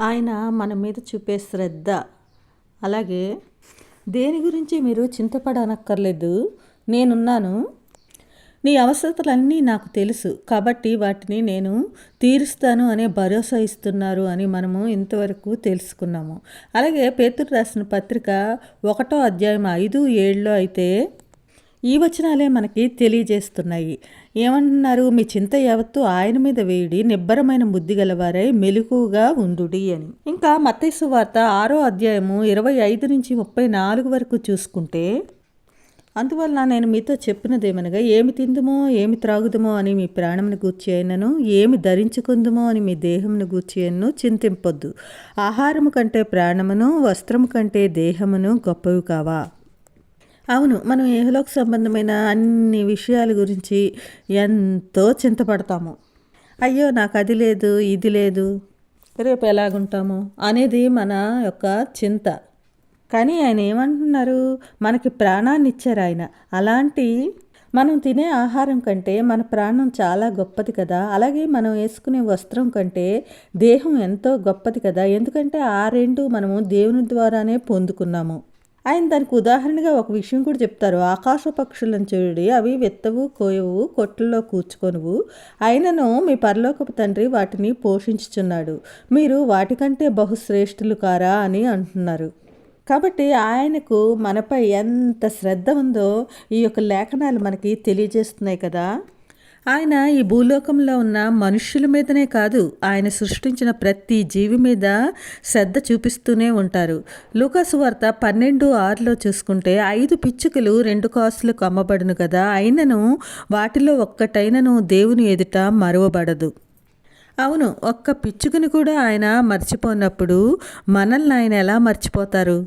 ఆయన మన మీద చూపే శ్రద్ధ. అలాగే దేని గురించి మీరు చింతపడనక్కర్లేదు, నేనున్నాను, నీ అవసరతలన్నీ నాకు తెలుసు కాబట్టి వాటిని నేను తీరుస్తాను అనే భరోసా ఇస్తున్నారు అని మనము ఇంతవరకు తెలుసుకున్నాము. అలాగే పేతురు రాసిన పత్రిక 1వ అధ్యాయం 5, 7లో అయితే ఈ వచనాలే మనకి తెలియజేస్తున్నాయి. ఏమంటున్నారు? మీ చింత యావత్తు ఆయన మీద వేయుడి, నిబ్బరమైన బుద్ధి గలవారై మెలకువగా ఉండుడి అని. ఇంకా మత్తయి సువార్త 6వ అధ్యాయము 25 నుంచి 34 వరకు చూసుకుంటే, అందువల్ల నేను మీతో చెప్పినదేమనగా, ఏమి తిందుమో ఏమి త్రాగుదుమో అని మీ ప్రాణమును గూర్చి అయినను, ఏమి ధరించుకుందుమో అని మీ దేహమును గూర్చి అయినను చింతింపొద్దు. ఆహారము కంటే ప్రాణమును, వస్త్రము కంటే దేహమును గొప్పవి కావా? అవును, మనం ఇహలోక సంబంధమైన అన్ని విషయాల గురించి ఎంతో చింతపడతాము. అయ్యో నాకు అది లేదు, ఇది లేదు, రేపు ఎలాగుంటాము అనేది మన యొక్క చింత. కానీ ఆయన ఏమంటున్నారు? మనకి ప్రాణాన్ని ఇచ్చారు ఆయన. అలాంటి మనం తినే ఆహారం కంటే మన ప్రాణం చాలా గొప్పది కదా. అలాగే మనం వేసుకునే వస్త్రం కంటే దేహం ఎంతో గొప్పది కదా. ఎందుకంటే ఆ రెండు మనము దేవుని ద్వారానే పొందుకున్నాము. ఆయన దానికి ఉదాహరణగా ఒక విషయం కూడా చెప్తారు. ఆకాశ పక్షులను చూడండి, అవి విత్తవు, కోయవు, కొట్లలో కూర్చుకొనువు, అయినను మీ పరలోకపు తండ్రి వాటిని పోషించుచున్నాడు, మీరు వాటికంటే బహుశ్రేష్ఠులు కారా అని అంటున్నారు. కాబట్టి ఆయనకు మనపై ఎంత శ్రద్ధ ఉందో ఈ యొక్క లేఖనాలు మనకి తెలియజేస్తున్నాయి కదా. ఆయన ఈ భూలోకంలో ఉన్న మనుష్యుల మీదనే కాదు, ఆయన సృష్టించిన ప్రతి జీవి మీద శ్రద్ధ చూపిస్తూనే ఉంటారు. లూకాసు వార్త 12:6లో చూసుకుంటే, 5 పిచ్చుకలు 2 కాసులకు అమ్మబడును కదా, అయినను వాటిలో ఒక్కటైనను దేవుని ఎదుట మరువబడదు. అవును, ఒక్క పిచ్చుకని కూడా ఆయన మర్చిపోయినప్పుడు మనల్ని ఆయన ఎలా మర్చిపోతారు?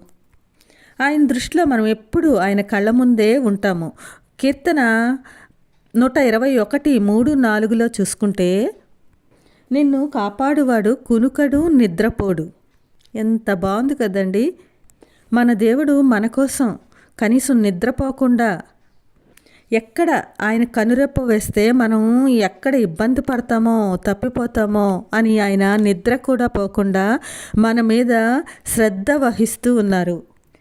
ఆయన దృష్టిలో మనం ఎప్పుడు ఆయన కళ్ళ ముందే ఉంటాము. కీర్తన 121:3-4లో చూసుకుంటే, నిన్ను కాపాడువాడు కునుకడు నిద్రపోడు. ఎంత బాగుంది కదండి. మన దేవుడు మన కోసం కనీసం నిద్రపోకుండా, ఎక్కడ ఆయన కనురెప్ప వేస్తే మనం ఎక్కడ ఇబ్బంది పడతామో తప్పిపోతామో అని ఆయన నిద్ర కూడా పోకుండా మన మీద శ్రద్ధ వహిస్తూ ఉన్నారు.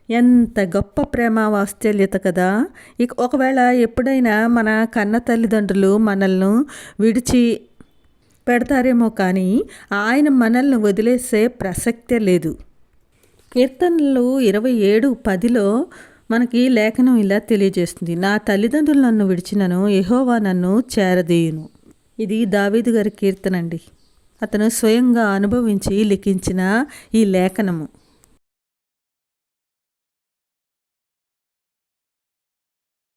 ఎంత గొప్ప ప్రేమ వాత్సల్యత కదా. ఇక ఒకవేళ ఎప్పుడైనా మన కన్న తల్లిదండ్రులు మనల్ని విడిచి పెడతారేమో, కానీ ఆయన మనల్ని వదిలేసే ప్రసక్తే లేదు. కీర్తనలు 27:10లో మనకి లేఖనం ఇలా తెలియజేస్తుంది, నా తల్లిదండ్రులు నన్ను విడిచినను యెహోవా నన్ను చేరదీయును. ఇది దావీదు గారి కీర్తన అండి. అతను స్వయంగా అనుభవించి లిఖించిన ఈ లేఖనము.